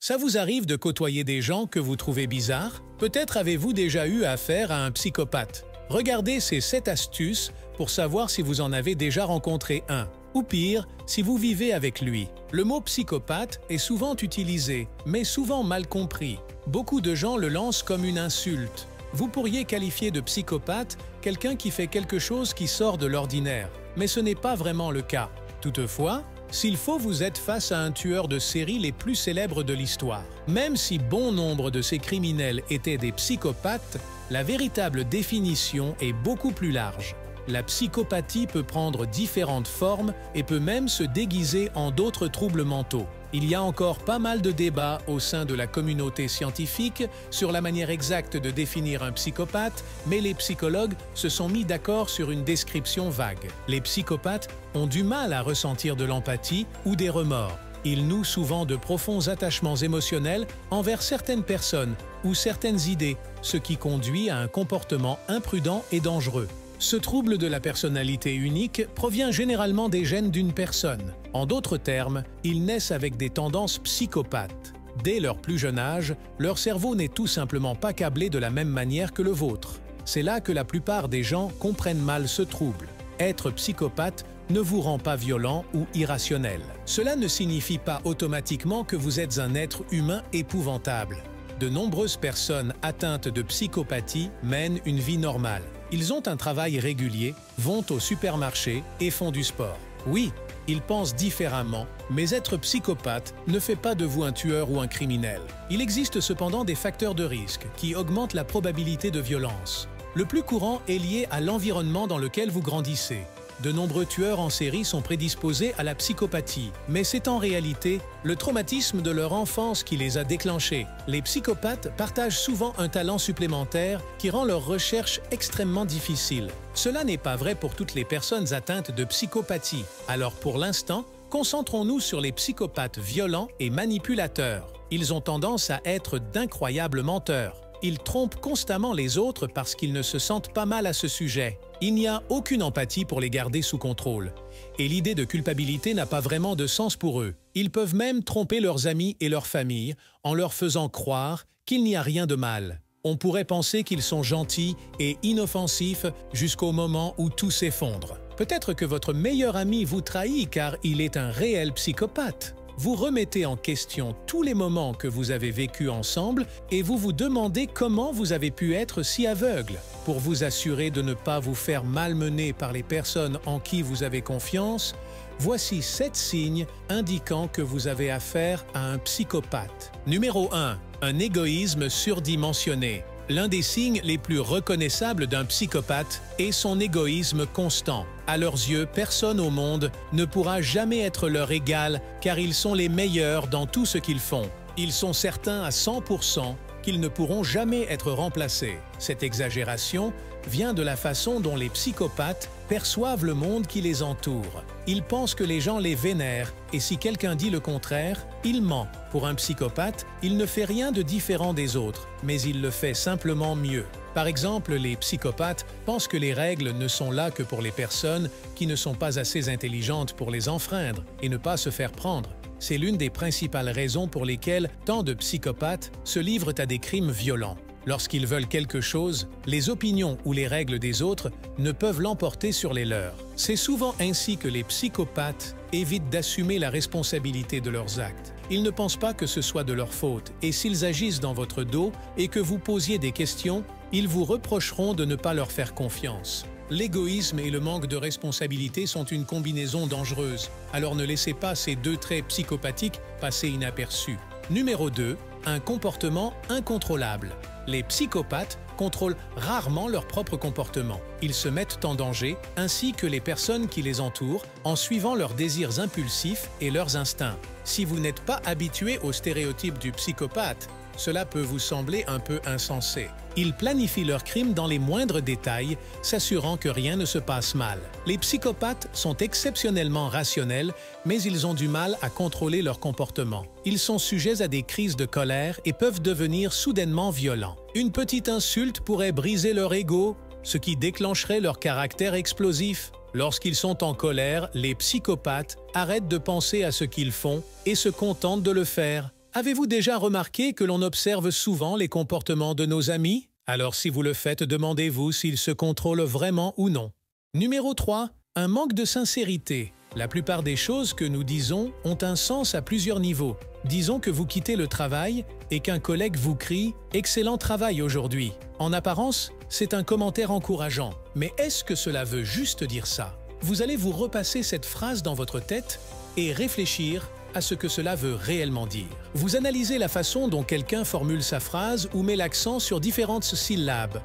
Ça vous arrive de côtoyer des gens que vous trouvez bizarres? Peut-être avez-vous déjà eu affaire à un psychopathe. Regardez ces 7 astuces pour savoir si vous en avez déjà rencontré un. Ou pire, si vous vivez avec lui. Le mot psychopathe est souvent utilisé, mais souvent mal compris. Beaucoup de gens le lancent comme une insulte. Vous pourriez qualifier de psychopathe quelqu'un qui fait quelque chose qui sort de l'ordinaire, mais ce n'est pas vraiment le cas. Toutefois, s'il faut, vous êtes face à un tueur de série les plus célèbres de l'histoire. Même si bon nombre de ces criminels étaient des psychopathes, la véritable définition est beaucoup plus large. La psychopathie peut prendre différentes formes et peut même se déguiser en d'autres troubles mentaux. Il y a encore pas mal de débats au sein de la communauté scientifique sur la manière exacte de définir un psychopathe, mais les psychologues se sont mis d'accord sur une description vague. Les psychopathes ont du mal à ressentir de l'empathie ou des remords. Ils nouent souvent de profonds attachements émotionnels envers certaines personnes ou certaines idées, ce qui conduit à un comportement imprudent et dangereux. Ce trouble de la personnalité unique provient généralement des gènes d'une personne. En d'autres termes, ils naissent avec des tendances psychopathes. Dès leur plus jeune âge, leur cerveau n'est tout simplement pas câblé de la même manière que le vôtre. C'est là que la plupart des gens comprennent mal ce trouble. Être psychopathe ne vous rend pas violent ou irrationnel. Cela ne signifie pas automatiquement que vous êtes un être humain épouvantable. De nombreuses personnes atteintes de psychopathie mènent une vie normale. Ils ont un travail régulier, vont au supermarché et font du sport. Oui, ils pensent différemment, mais être psychopathe ne fait pas de vous un tueur ou un criminel. Il existe cependant des facteurs de risque qui augmentent la probabilité de violence. Le plus courant est lié à l'environnement dans lequel vous grandissez. De nombreux tueurs en série sont prédisposés à la psychopathie, mais c'est en réalité le traumatisme de leur enfance qui les a déclenchés. Les psychopathes partagent souvent un talent supplémentaire qui rend leur recherche extrêmement difficile. Cela n'est pas vrai pour toutes les personnes atteintes de psychopathie. Alors pour l'instant, concentrons-nous sur les psychopathes violents et manipulateurs. Ils ont tendance à être d'incroyables menteurs. Ils trompent constamment les autres parce qu'ils ne se sentent pas mal à ce sujet. Il n'y a aucune empathie pour les garder sous contrôle. Et l'idée de culpabilité n'a pas vraiment de sens pour eux. Ils peuvent même tromper leurs amis et leur famille en leur faisant croire qu'il n'y a rien de mal. On pourrait penser qu'ils sont gentils et inoffensifs jusqu'au moment où tout s'effondre. Peut-être que votre meilleur ami vous trahit car il est un réel psychopathe. Vous remettez en question tous les moments que vous avez vécus ensemble et vous vous demandez comment vous avez pu être si aveugle. Pour vous assurer de ne pas vous faire malmener par les personnes en qui vous avez confiance, voici 7 signes indiquant que vous avez affaire à un psychopathe. Numéro 1. Un égoïsme surdimensionné. L'un des signes les plus reconnaissables d'un psychopathe est son égoïsme constant. À leurs yeux, personne au monde ne pourra jamais être leur égal car ils sont les meilleurs dans tout ce qu'ils font. Ils sont certains à 100% qu'ils ne pourront jamais être remplacés. Cette exagération vient de la façon dont les psychopathes perçoivent le monde qui les entoure. Ils pensent que les gens les vénèrent et si quelqu'un dit le contraire, il ment. Pour un psychopathe, il ne fait rien de différent des autres, mais il le fait simplement mieux. Par exemple, les psychopathes pensent que les règles ne sont là que pour les personnes qui ne sont pas assez intelligentes pour les enfreindre et ne pas se faire prendre. C'est l'une des principales raisons pour lesquelles tant de psychopathes se livrent à des crimes violents. Lorsqu'ils veulent quelque chose, les opinions ou les règles des autres ne peuvent l'emporter sur les leurs. C'est souvent ainsi que les psychopathes évitent d'assumer la responsabilité de leurs actes. Ils ne pensent pas que ce soit de leur faute et s'ils agissent dans votre dos et que vous posiez des questions, ils vous reprocheront de ne pas leur faire confiance. L'égoïsme et le manque de responsabilité sont une combinaison dangereuse, alors ne laissez pas ces 2 traits psychopathiques passer inaperçus. Numéro 2. Un comportement incontrôlable. Les psychopathes contrôlent rarement leur propre comportement. Ils se mettent en danger, ainsi que les personnes qui les entourent, en suivant leurs désirs impulsifs et leurs instincts. Si vous n'êtes pas habitué au stéréotype du psychopathe, cela peut vous sembler un peu insensé. Ils planifient leurs crimes dans les moindres détails, s'assurant que rien ne se passe mal. Les psychopathes sont exceptionnellement rationnels, mais ils ont du mal à contrôler leur comportement. Ils sont sujets à des crises de colère et peuvent devenir soudainement violents. Une petite insulte pourrait briser leur ego, ce qui déclencherait leur caractère explosif. Lorsqu'ils sont en colère, les psychopathes arrêtent de penser à ce qu'ils font et se contentent de le faire. Avez-vous déjà remarqué que l'on observe souvent les comportements de nos amis? Alors si vous le faites, demandez-vous s'ils se contrôlent vraiment ou non. Numéro 3. Un manque de sincérité. La plupart des choses que nous disons ont un sens à plusieurs niveaux. Disons que vous quittez le travail et qu'un collègue vous crie « Excellent travail aujourd'hui ». En apparence, c'est un commentaire encourageant. Mais est-ce que cela veut juste dire ça? Vous allez vous repasser cette phrase dans votre tête et réfléchir à ce que cela veut réellement dire. Vous analysez la façon dont quelqu'un formule sa phrase ou met l'accent sur différentes syllabes.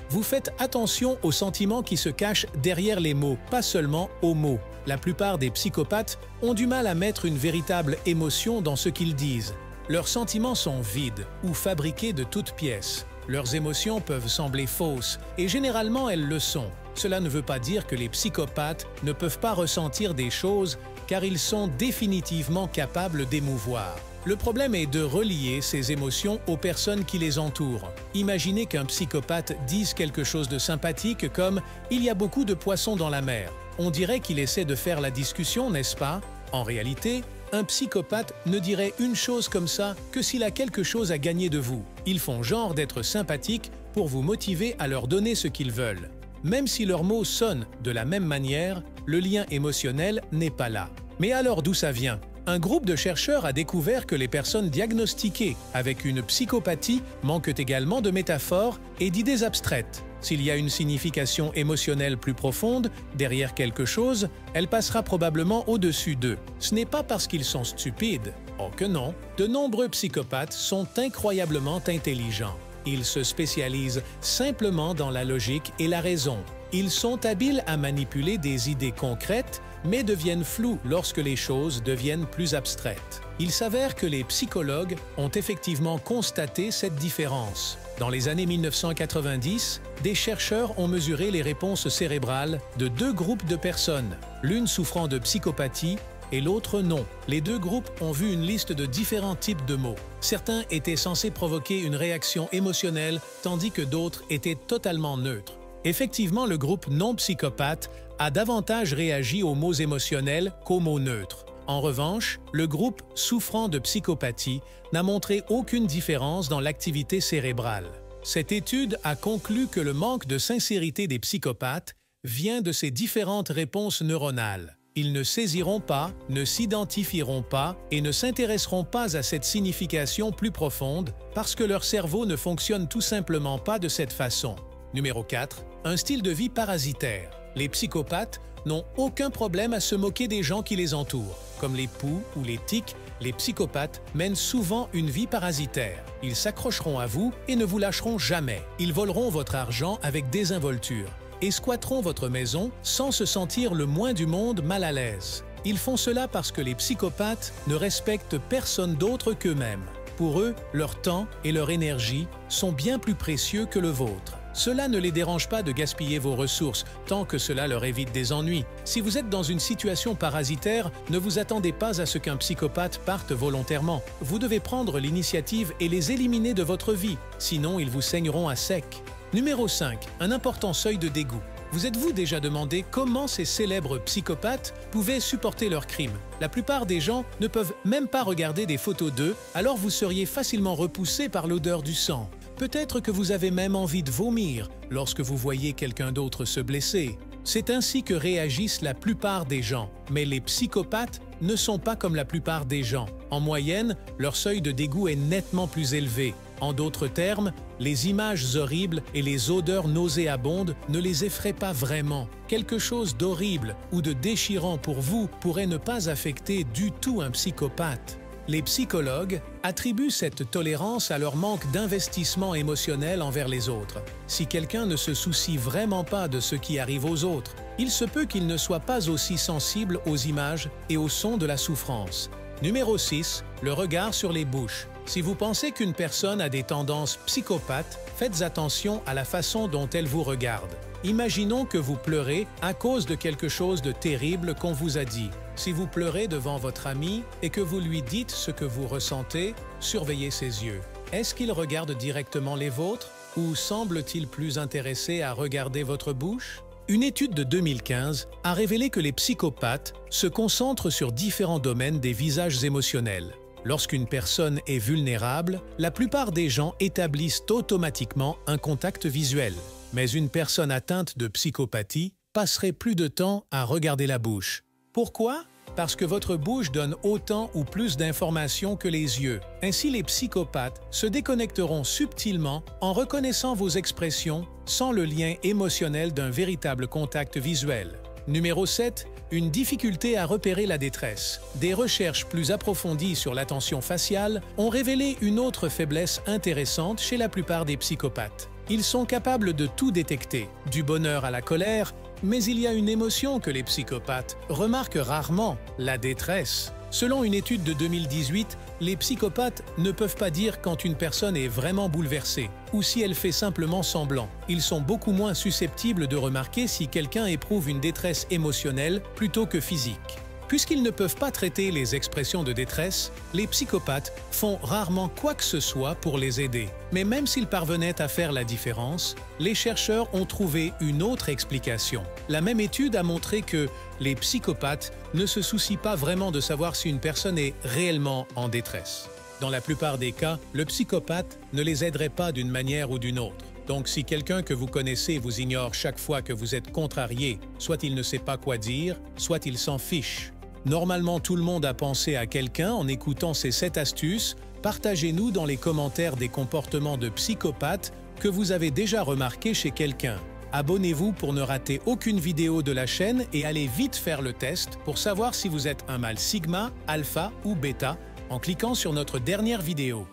Vous faites attention aux sentiments qui se cachent derrière les mots, pas seulement aux mots. La plupart des psychopathes ont du mal à mettre une véritable émotion dans ce qu'ils disent. Leurs sentiments sont vides ou fabriqués de toutes pièces. Leurs émotions peuvent sembler fausses, et généralement elles le sont. Cela ne veut pas dire que les psychopathes ne peuvent pas ressentir des choses, car ils sont définitivement capables d'émouvoir. Le problème est de relier ces émotions aux personnes qui les entourent. Imaginez qu'un psychopathe dise quelque chose de sympathique comme « Il y a beaucoup de poissons dans la mer ». On dirait qu'il essaie de faire la discussion, n'est-ce pas? En réalité, un psychopathe ne dirait une chose comme ça que s'il a quelque chose à gagner de vous. Ils font genre d'être sympathiques pour vous motiver à leur donner ce qu'ils veulent. Même si leurs mots sonnent de la même manière, le lien émotionnel n'est pas là. Mais alors d'où ça vient? Un groupe de chercheurs a découvert que les personnes diagnostiquées avec une psychopathie manquent également de métaphores et d'idées abstraites. S'il y a une signification émotionnelle plus profonde derrière quelque chose, elle passera probablement au-dessus d'eux. Ce n'est pas parce qu'ils sont stupides. Oh que non! De nombreux psychopathes sont incroyablement intelligents. Ils se spécialisent simplement dans la logique et la raison. Ils sont habiles à manipuler des idées concrètes, mais deviennent flous lorsque les choses deviennent plus abstraites. Il s'avère que les psychologues ont effectivement constaté cette différence. Dans les années 1990, des chercheurs ont mesuré les réponses cérébrales de deux groupes de personnes, l'une souffrant de psychopathie et l'autre non. Les deux groupes ont vu une liste de différents types de mots. Certains étaient censés provoquer une réaction émotionnelle, tandis que d'autres étaient totalement neutres. Effectivement, le groupe non psychopathe a davantage réagi aux mots émotionnels qu'aux mots neutres. En revanche, le groupe souffrant de psychopathie n'a montré aucune différence dans l'activité cérébrale. Cette étude a conclu que le manque de sincérité des psychopathes vient de ces différentes réponses neuronales. Ils ne saisiront pas, ne s'identifieront pas et ne s'intéresseront pas à cette signification plus profonde parce que leur cerveau ne fonctionne tout simplement pas de cette façon. Numéro 4. Un style de vie parasitaire. Les psychopathes n'ont aucun problème à se moquer des gens qui les entourent. Comme les poux ou les tiques, les psychopathes mènent souvent une vie parasitaire. Ils s'accrocheront à vous et ne vous lâcheront jamais. Ils voleront votre argent avec désinvolture et squatteront votre maison sans se sentir le moins du monde mal à l'aise. Ils font cela parce que les psychopathes ne respectent personne d'autre qu'eux-mêmes. Pour eux, leur temps et leur énergie sont bien plus précieux que le vôtre. Cela ne les dérange pas de gaspiller vos ressources, tant que cela leur évite des ennuis. Si vous êtes dans une situation parasitaire, ne vous attendez pas à ce qu'un psychopathe parte volontairement. Vous devez prendre l'initiative et les éliminer de votre vie, sinon ils vous saigneront à sec. Numéro 5. Un important seuil de dégoût. Vous êtes-vous déjà demandé comment ces célèbres psychopathes pouvaient supporter leurs crimes? La plupart des gens ne peuvent même pas regarder des photos d'eux, alors vous seriez facilement repoussé par l'odeur du sang. Peut-être que vous avez même envie de vomir lorsque vous voyez quelqu'un d'autre se blesser. C'est ainsi que réagissent la plupart des gens. Mais les psychopathes ne sont pas comme la plupart des gens. En moyenne, leur seuil de dégoût est nettement plus élevé. En d'autres termes, les images horribles et les odeurs nauséabondes ne les effraient pas vraiment. Quelque chose d'horrible ou de déchirant pour vous pourrait ne pas affecter du tout un psychopathe. Les psychologues attribuent cette tolérance à leur manque d'investissement émotionnel envers les autres. Si quelqu'un ne se soucie vraiment pas de ce qui arrive aux autres, il se peut qu'il ne soit pas aussi sensible aux images et aux sons de la souffrance. Numéro 6. Le regard sur les bouches. Si vous pensez qu'une personne a des tendances psychopathes, faites attention à la façon dont elle vous regarde. Imaginons que vous pleurez à cause de quelque chose de terrible qu'on vous a dit. Si vous pleurez devant votre ami et que vous lui dites ce que vous ressentez, surveillez ses yeux. Est-ce qu'il regarde directement les vôtres ou semble-t-il plus intéressé à regarder votre bouche? Une étude de 2015 a révélé que les psychopathes se concentrent sur différents domaines des visages émotionnels. Lorsqu'une personne est vulnérable, la plupart des gens établissent automatiquement un contact visuel. Mais une personne atteinte de psychopathie passerait plus de temps à regarder la bouche. Pourquoi? Parce que votre bouche donne autant ou plus d'informations que les yeux. Ainsi, les psychopathes se déconnecteront subtilement en reconnaissant vos expressions sans le lien émotionnel d'un véritable contact visuel. Numéro 7. Une difficulté à repérer la détresse. Des recherches plus approfondies sur l'attention faciale ont révélé une autre faiblesse intéressante chez la plupart des psychopathes. Ils sont capables de tout détecter, du bonheur à la colère, mais il y a une émotion que les psychopathes remarquent rarement, la détresse. Selon une étude de 2018, les psychopathes ne peuvent pas dire quand une personne est vraiment bouleversée ou si elle fait simplement semblant. Ils sont beaucoup moins susceptibles de remarquer si quelqu'un éprouve une détresse émotionnelle plutôt que physique. Puisqu'ils ne peuvent pas traiter les expressions de détresse, les psychopathes font rarement quoi que ce soit pour les aider. Mais même s'ils parvenaient à faire la différence, les chercheurs ont trouvé une autre explication. La même étude a montré que les psychopathes ne se soucient pas vraiment de savoir si une personne est réellement en détresse. Dans la plupart des cas, le psychopathe ne les aiderait pas d'une manière ou d'une autre. Donc si quelqu'un que vous connaissez vous ignore chaque fois que vous êtes contrarié, soit il ne sait pas quoi dire, soit il s'en fiche. Normalement, tout le monde a pensé à quelqu'un en écoutant ces 7 astuces. Partagez-nous dans les commentaires des comportements de psychopathes que vous avez déjà remarqués chez quelqu'un. Abonnez-vous pour ne rater aucune vidéo de la chaîne et allez vite faire le test pour savoir si vous êtes un mâle sigma, alpha ou bêta en cliquant sur notre dernière vidéo.